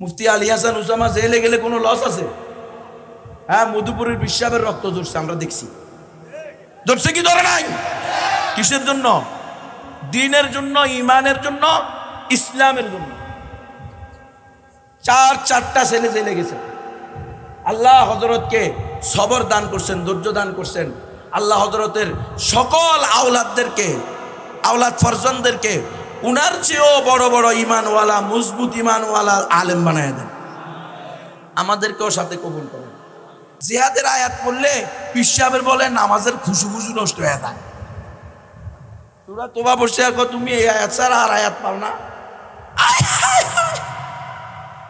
মুফতি Ali Hasan Osama জেলে গেলে কোনো লস আছে? হ্যাঁ, মধুপুরের বিশ্বাবের রক্ত ধরছে, আমরা দেখছি। ধরছে কি ধরে নাই? কিসের জন্য? দ্বীনের জন্য, ইমানের জন্য, ইসলামের জন্য। চারটা ছেলে জেলে গেছে। আল্লাহ হযরতকে সবর দান করছেন, ধৈর্য দান করছেন। আল্লাহ হযরতের সকল আওলাদদেরকে, আওলাদ ফরজনদেরকে উনার চেয়েও বড় বড় ইমানওয়ালা, মজবুত ইমানওয়ালা আলেম বানায় দেন। আমাদেরকেও সাথে কবুল করেন। জিহাদের আয়াত পড়লে পীর সাহেবের বলে নামাজের খুশু নষ্ট হয়ে যায়। তোরা তোবা বসে আছো, তুমি এই আয়াত ছাড়া আর আয়াত পাও না।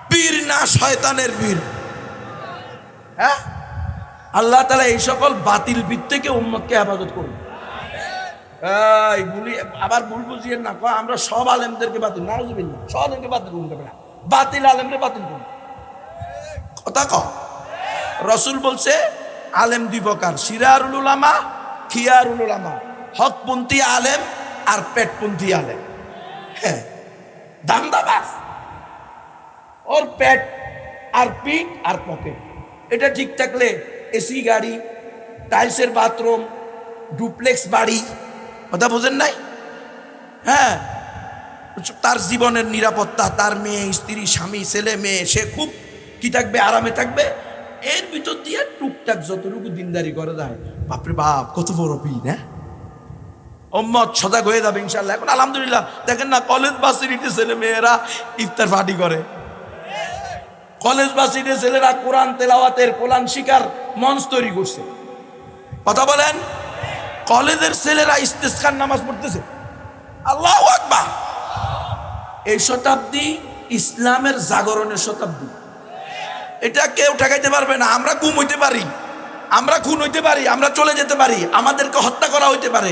পীর না শয়তানের পীর। হ্যাঁ, আল্লাহ তাআলা এই সকল বাতিল পীর থেকে উম্মতকে হেফাজত করুন। এই বলি আবার ভুল বুঝিয়েন না, আমরা সব আলেমদেরকে বাতিল, নাউজুবিল্লাহ, সব আলেমকে বাতিল করুন না, বাতিল আলেমকে বাতিল করুন। কথা কও। রসুল বলছে আলেম দুই প্রকার, সিরারুল উলামা, খিয়ারুল উলামা। হকপন্থী আলেম আর পেটপন্থী আলেম। হ্যাঁ, দান্দাবাজ। ওর পেট আর পিঠ আর পকেট এটা ঠিক থাকলে এসি গাড়ি, টাইলসের বাথরুম, ডুপ্লেক্স বাড়ি, কথা বোঝেন নাই? হ্যাঁ, তার জীবনের নিরাপত্তা, তার মেয়ে, স্ত্রী, স্বামী, ছেলে মেয়ে, সে খুব কি থাকবে, আরামে থাকবে। এর ভিতর দিয়ে টুকটাক যতটুকু দিনদারি করা যায়, বাপরে বাপ কত বড় পীর। হ্যাঁ, উম্মত সজাগ হয়ে যাবে ইনশাল্লাহ। এখন আলহামদুলিল্লাহ দেখেন না, কলেজ ভার্সিটিতে ছেলে মেয়েরা ইফতার পার্টি করে, কলেজ ভার্সিটির ছেলেরা কোরআন তেলাওয়াতের, কোরআন শিকার মঞ্চ তৈরি করছে। কথা বলেন, কলেজের ছেলেরা ইস্তেসকার নামাজ পড়তেছে। আল্লাহু আকবার। এই শতাব্দী ইসলামের জাগরণের শতাব্দী। এটা কেউ ঠেকাইতে পারবে না। আমরা গুম হইতে পারি, আমরা খুন হইতে পারি, আমরা চলে যেতে পারি, আমাদেরকে হত্যা করা হইতে পারে,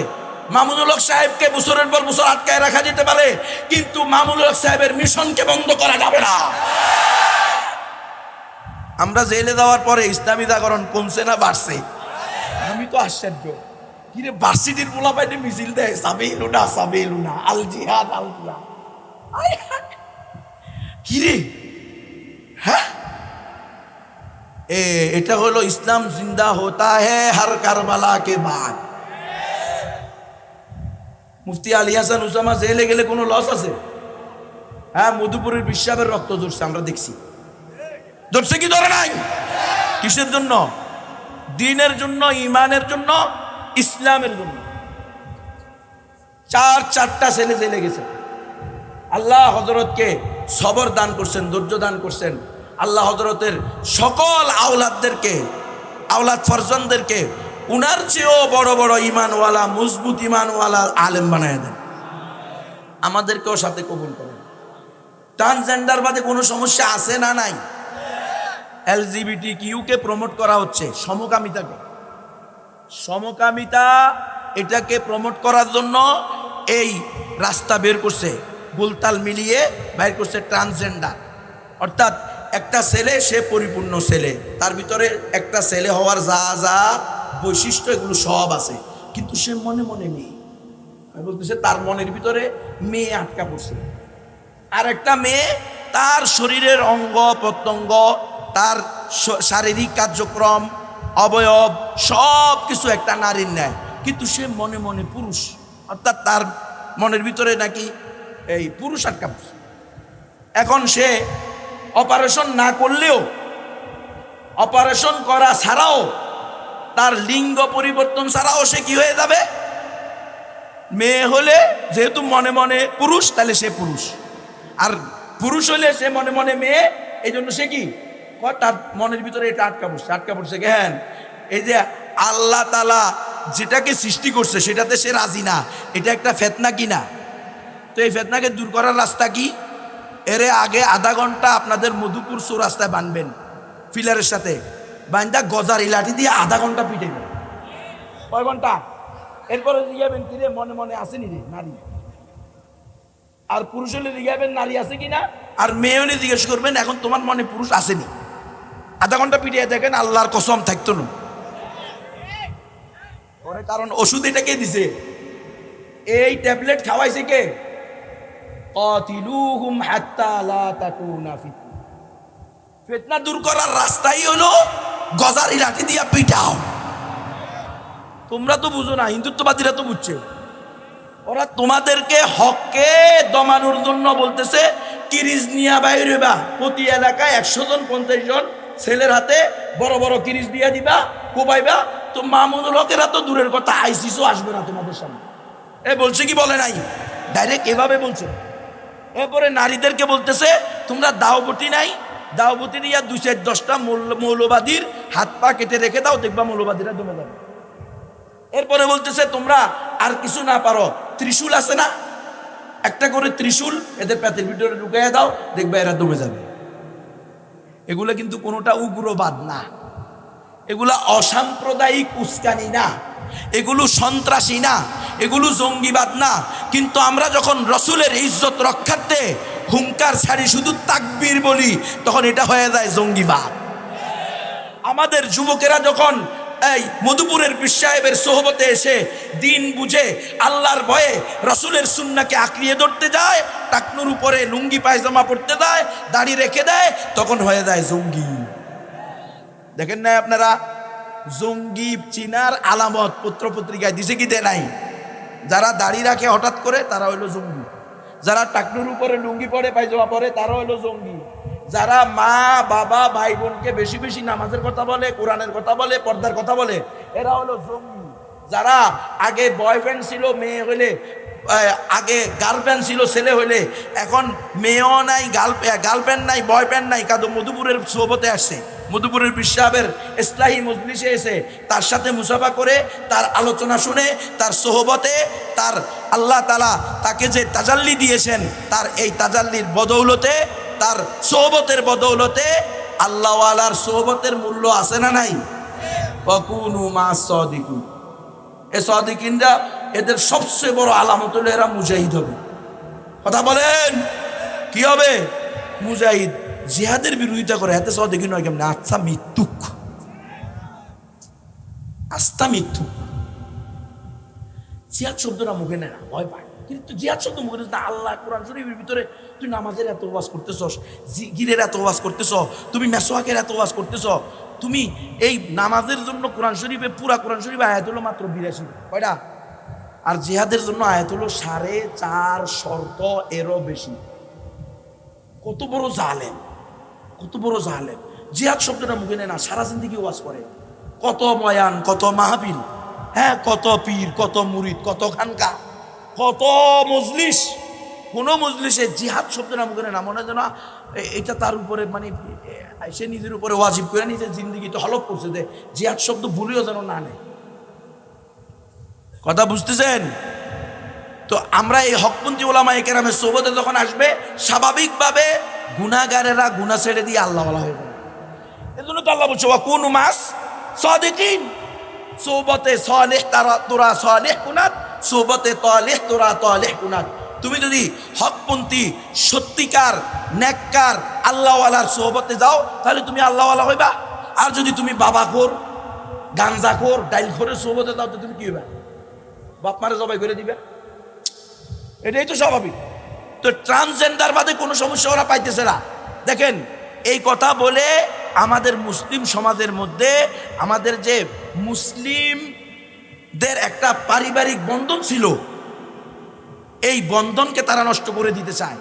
মামুনুল হক সাহেবকে বছরের পর বছর আটকায় রাখা যেতে পারে, কিন্তু মামুনুল হক সাহেবের মিশনকে বন্ধ করা যাবে না। আমরা জেলে যাওয়ার পরে ইসলামী জাগরণ কমছে না বাড়ছে? আমি তো আশ্চর্য, কিরে ভার্সিটির পোলা পাইতে মিছিল দেয়, সাবিলুনা সাবিলুনা আল জিহাদ আল জিহাদ। কিরে, হ্যাঁ, এটা হলো ইসলাম জিন্দা হোতা হ্যায় হর কারবালা কে বাদ। মুফতি আলী হাসান উসামা জেলে গেলে কোনো লস আছে? হ্যাঁ, মধুপুরের বিশ্বাবের রক্ত ধরছে, আমরা দেখছি। ধরছে কি ধরে নাই? কিসের জন্য? দ্বীনের জন্য, ইমানের জন্য, ইসলামের জন্য। চারটা ছেলে জেলে গেছে। আল্লাহ হযরতকে সবর দান করছেন, ধৈর্য দান করছেন। আল্লাহ হযরতের সকল আওলাদদেরকে, আওলাদ ফরজনদেরকে উনার চেয়েও বড় বড় ইমানওয়ালা, মজবুত ইমানওয়ালা আলেম বানায় দেন। আমাদেরকেও সাথে কবুল করেন। ট্রান্সজেন্ডার বাদে কোনো সমস্যা আছে না নাই? LGBTQ কে প্রমোট করা হচ্ছে, সমকামিতাকে। সমকামিতা এটাকে প্রমোট করার জন্য এই রাস্তা বের করছে, বুলতাল মিলিয়ে বের করছে ট্রান্সজেন্ডার। অর্থাৎ একটা ছেলে, সে পরিপূর্ণ ছেলে, তার ভিতরে একটা ছেলে হওয়ার যা যা বৈশিষ্ট্য এগুলো সব আছে, কিন্তু সে মনে মনে মেয়ে। বলতেছে তার মনের ভিতরে মেয়ে আটকা পড়ছে। আর একটা মেয়ে, তার শরীরের অঙ্গ প্রত্যঙ্গ, তার শারীরিক কার্যক্রম, অবয়ব সব কিছু একটা নারীর ন্যায়, কিন্তু সে মনে মনে পুরুষ। অর্থাৎ তার মনের ভিতরে নাকি এই পুরুষ আটকা পড়ছে। এখন সে অপারেশন না করলেও, অপারেশন করা ছাড়াও, তার লিঙ্গ পরিবর্তন ছাড়াও সে কি হয়ে যাবে? মেয়ে হলে যেহেতু মনে মনে পুরুষ, তাহলে সে পুরুষ। আর পুরুষ হলে সে মনে মনে মেয়ে, এই জন্য সে কি, তার মনের ভিতরে এটা আটকা পড়ছে। আটকা পড়ছে কেন? এই যে আল্লাহ তাআলা যেটাকে সৃষ্টি করছে সেটাতে সে রাজি না। এটা একটা ফেতনা কিনা? তো এই ফেতনাকে দূর করার রাস্তা কি? এরে আগে আধা ঘন্টা আপনাদের মধুপুর চৌরাস্তায় বানবেন, ফিলারের সাথে বান্দা গজারি লাঠি দিয়ে আধা ঘন্টা পিটাইবেন। কয় ঘন্টা? এরপরে জিজ্ঞাবেন কিরে মনে মনে আসেনি রে নারী? আর পুরুষ হলে জিজ্ঞাবেন নারী আছে কিনা, আর মেয়ে হলে জিজ্ঞেস করবেন এখন তোমার মনে পুরুষ আসেনি। আধা ঘন্টা পিটিয়ে দেখেন, আল্লাহর কসম থাকতো না। কারণ ওষুধ এটাকে দিছে, এই ট্যাবলেট খাওয়াইছে কে? কাতিলুহুম হাত্তা লা তাকুনা ফিতনা। ফিতনা দূর করার রাস্তাই হলো গজারি লাঠি দিয়া পিটাও। তোমরা তো বুঝো না, হিন্দুত্ববাদীরা তো বুঝছে। ওরা তোমাদেরকে হককে দমানোর জন্য বলতেছে কিরিজ নিয়া বাইরে বা প্রতি এলাকায় 100 জন 50 জন ছেলের হাতে বড় বড় কিরিজ দিয়া দিবা, কোবাইবা। তো মামুনুল হকেরা তো দূরের কথা, আইসিসও আসবে না তোমাদের সামনে। এ বলছে কি বলে নাই? ডাইরেক্ট এভাবে বলছে। এরপরে নারীদেরকে বলতেছে তোমরা দাওবটি নাই, দাওবতি দিয়া 2-10টা মৌলবাদীর হাত পা কেটে রেখে দাও, দেখবা মৌলবাদীরা দমে যাবে। এরপরে বলতেছে তোমরা আর কিছু না পারো, ত্রিশূল আছে না, একটা করে ত্রিশূল এদের পেটের ভিতরে ঢুকাইয়া দাও, দেখবা এরা দমে যাবে। এগুলো কিন্তু কোনোটা উগ্রবাদ না, এগুলা অসাম্প্রদায়িক উস্কানি না, এগুলো সন্ত্রাসী না, এগুলো জঙ্গিবাদ না। কিন্তু আমরা যখন রসুলের ইজ্জত রক্ষার্থে হুঙ্কার ছাড়ি, শুধু তাকবীর বলি, তখন এটা হয়ে যায় জঙ্গিবাদ। আমাদের যুবকেরা যখন এই মধুপুরের পীর সাহেবের সোহবতে এসে দিন বুঝে আল্লাহর ভয়ে রসুলের সুন্নাহকে আঁকড়িয়ে ধরতে যায়, টাকনুর উপরে লুঙ্গি পায়জামা পড়তে যায়, দাড়ি রেখে দেয়, তখন হয়ে যায় জঙ্গি। দেখেন না আপনারা, জঙ্গি চিনার আলামত পত্র পত্রিকায় দিছে কি দেয় নাই? যারা দাড়ি রাখে হঠাৎ করে তারা হইলো জঙ্গি, যারা টাকনুর উপরে লুঙ্গি পরে পায়জামা পরে তারা হইলো জঙ্গি, যারা মা বাবা ভাই বোনকে বেশি বেশি নামাজের কথা বলে, কোরআনের কথা বলে, পর্দার কথা বলে, এরা হলো জঙ্গি। যারা আগে বয়ফ্রেন্ড ছিল মেয়ে হইলে, আগে গার্লফ্রেন্ড ছিল ছেলে হইলে, এখন মেয়েও নাই, গার্লফ্রেন্ড নাই, বয়ফ্রেন্ড নাই, কাদো মধুপুরের সোহবতে আসছে, মধুপুরের পীর সাহেবের ইসলাহি মজলিসে এসে তার সাথে মুসাফা করে, তার আলোচনা শুনে, তার সোহবতে, তার আল্লাহ তাআলা তাকে যে তাজাল্লি দিয়েছেন, তার এই তাজাল্লির বদৌলতে, তার সোহবতের বদৌলতে আল্লাহওয়ালার সোহবতের মূল্য আছে না নাই? ওয়াকুনু মা'আস সাদিকিন। এই সাদিকিনরা, এদের সবচেয়ে বড় আলামত হলো এরা মুজাহিদ হবে। কথা বলেন, কি হবে? মুজাহিদ। জিহাদের বিরোধিতা করে, এতে সাদিকিন নয় কেমন? আচ্ছা মৃত্যুক, আস্থা মৃত্যু। জিহাদ শব্দটা মুখে নেয় না, ভয় পায়, কিন্তু জিহাদ শব্দ মুখে না। আল্লাহ কোরআন শরীফের ভিতরে তুই নামাজের এত ওয়াজ করতেছস, জিকিরের এত ওয়াজ করতেছ, তুমি মেসওয়াকের এত ওয়াজ করতেছ, তুমি এই নামাজের জন্য কোরআন শরীফে, পুরা কোরআন শরীফে আয়াত হলো মাত্র 82, কয়টা? আর জিহাদের জন্য আয়াত হলো 4.5 শর্ত, এরও বেশি। কত বড় জালেম, কত বড় জালেম! জিহাদ শব্দটা মুখে নেয় না, সারা জিন্দেগি ওয়াজ করে, কত বয়ান, কত মাহফিল, হ্যাঁ, কত পীর, কত মুরিদ, কত খানকা, কত মজলিস। কোন মজলিসে জিহাদ শব্দটা মুখে নেয় না, মনে হয় না এটা তার উপরে, মানে সে নিজের উপরে ওয়াজিব করে নিজের জিন্দেগিতে হলফ করছে যে জিহাদ শব্দ ভুলিও যেন না নেয়। কথা বুঝতেছেন তো? আমরা এই হকপন্থী ওলামায়ে কেরামের সোহবতে যখন আসবে, স্বাভাবিকভাবে গুনাহগারেরা গুনাহ ছেড়ে দিয়ে আল্লাহওয়ালা হয়ে যাবে। এজন্য তো আল্লাহ বলছে ওয়াকুনু মা'আস সাদিকিন। সোহবতে সালেহ তোরা সালেহ কুনাত, সোহবতে তালেহ তোরা তালেহ কুনাত। তুমি যদি হকপন্থী, সত্যিকার, নেককার, আল্লাহওয়ালার সোহবতে যাও, তাহলে তুমি আল্লাহওয়ালা হইবা। আর যদি তুমি বাবাখোর, গাঞ্জাখোর, ডাইলখোরের সোহবতে যাও, তো তুমি কি হইবা? বাপ মারে জবাই করে দিবে। এটাই তো স্বাভাবিক। তো ট্রান্সজেন্ডার বাদে কোনো সমস্যা ওরা পাইতেছে না। দেখেন, এই কথা বলে আমাদের মুসলিম সমাজের মধ্যে, আমাদের যে মুসলিমদের একটা পারিবারিক বন্ধন ছিল, এই বন্ধনকে তারা নষ্ট করে দিতে চায়।